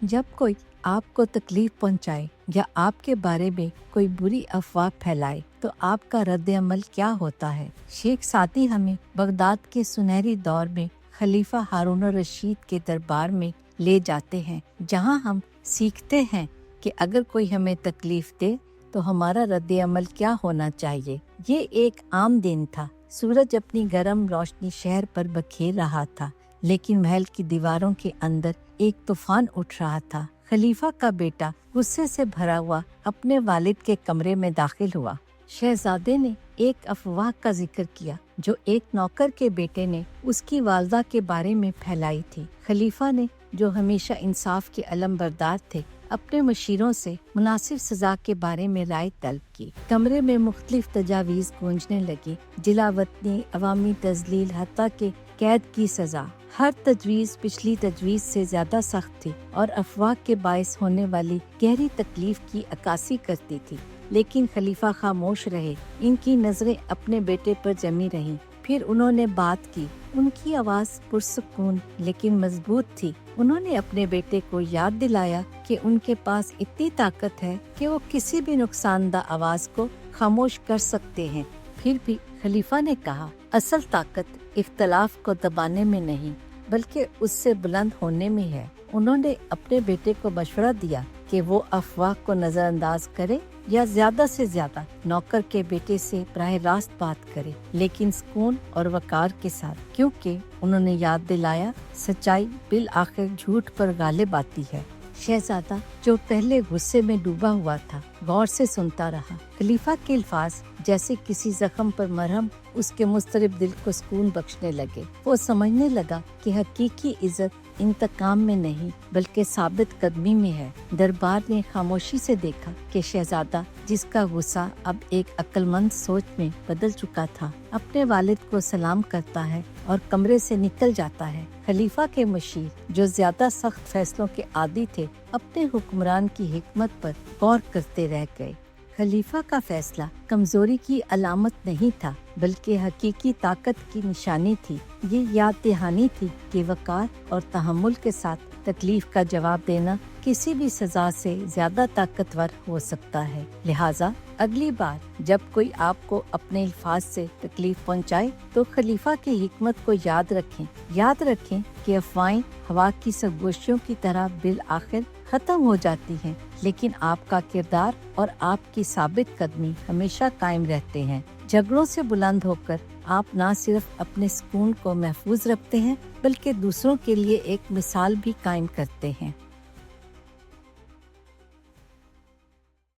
जब कोई आपको तकलीफ पहुंचाए या आपके बारे में कोई बुरी अफवाह फैलाए तो आपका रद्द-ए-अमल क्या होता है? शेख सादी हमें बगदाद के सुनहरी दौर में खलीफा हारून रशीद के दरबार में ले जाते हैं, जहां हम सीखते हैं कि अगर कोई हमें तकलीफ दे तो हमारा रद्द-ए-अमल क्या होना चाहिए। ये एक आम दिन था। सूरज अपनी गर्म रोशनी शहर पर बखेर रहा था, लेकिन महल की दीवारों के अंदर एक तूफान उठ रहा था। खलीफा का बेटा गुस्से से भरा हुआ अपने वालिद के कमरे में दाखिल हुआ। शहजादे ने एक अफवाह का जिक्र किया जो एक नौकर के बेटे ने उसकी वालदा के बारे में फैलाई थी। खलीफा ने, जो हमेशा इंसाफ के अलमबरदार थे, अपने मशीरों से मुनासिब सजा के बारे में राय तलब की। कमरे में मुख्तलिफ तजावीज़ गूंजने लगी, जिलावतनी, अवामी तजलील, हत्ता के कैद की सजा। हर तजवीज़ पिछली तजवीज़ से ज्यादा सख्त थी और अफवाह के बायस होने वाली गहरी तकलीफ की अक्कासी करती थी। लेकिन खलीफा खामोश रहे। इनकी नजरें अपने बेटे पर जमी रहीं। फिर उन्होंने बात की। उनकी आवाज़ पुरसुकून लेकिन मजबूत थी। उन्होंने अपने बेटे को याद दिलाया कि उनके पास इतनी ताकत है कि वो किसी भी नुकसानदा आवाज़ को खामोश कर सकते हैं। फिर भी खलीफा ने कहा, असल ताकत इख्तलाफ को दबाने में नहीं बल्कि उससे बुलंद होने में है। उन्होंने अपने बेटे को मशवरा दिया कि वो अफवाह को नजरअंदाज करे या ज्यादा से ज्यादा नौकर के बेटे से बराह रास्त बात करे, लेकिन सुकून और वकार के साथ, क्योंकि उन्होंने याद दिलाया सच्चाई बिल आखिर झूठ पर गालिब आती है। शहजादा, जो पहले गुस्से में डूबा हुआ था, गौर से सुनता रहा। खलीफा के अल्फाज जैसे किसी जख्म पर मरहम उसके मुस्तरिब दिल को सुकून बख्शने लगे। वो समझने लगा कि हकीकी इज्जत इंतकाम में नहीं बल्कि साबित कदमी में है। दरबार ने खामोशी से देखा कि शहजादा, जिसका गुस्सा अब एक अक्लमंद सोच में बदल चुका था, अपने वालिद को सलाम करता है और कमरे से निकल जाता है। खलीफा के मशीर, जो ज्यादा सख्त फैसलों के आदी थे, अपने हुक्मरान की हिकमत पर गौर करते रह गए। खलीफा का फैसला कमजोरी की अलामत नहीं था बल्कि हकीकी ताकत की निशानी थी। ये याद दहानी थी कि वकार और तहम्मुल के साथ तकलीफ का जवाब देना किसी भी सजा से ज्यादा ताकतवर हो सकता है। लिहाजा अगली बार जब कोई आपको अपने अल्फाज से तकलीफ पहुंचाए तो खलीफा की हिकमत को याद रखें कि अफवाहें हवा की सरगोशियों की तरह बिल आखिर खत्म हो जाती हैं, लेकिन आपका किरदार और आपकी साबित कदमी हमेशा कायम रहते हैं। झगड़ों से बुलंद होकर आप न सिर्फ अपने सुकून को महफूज रखते हैं बल्कि दूसरों के लिए एक मिसाल भी कायम करते हैं।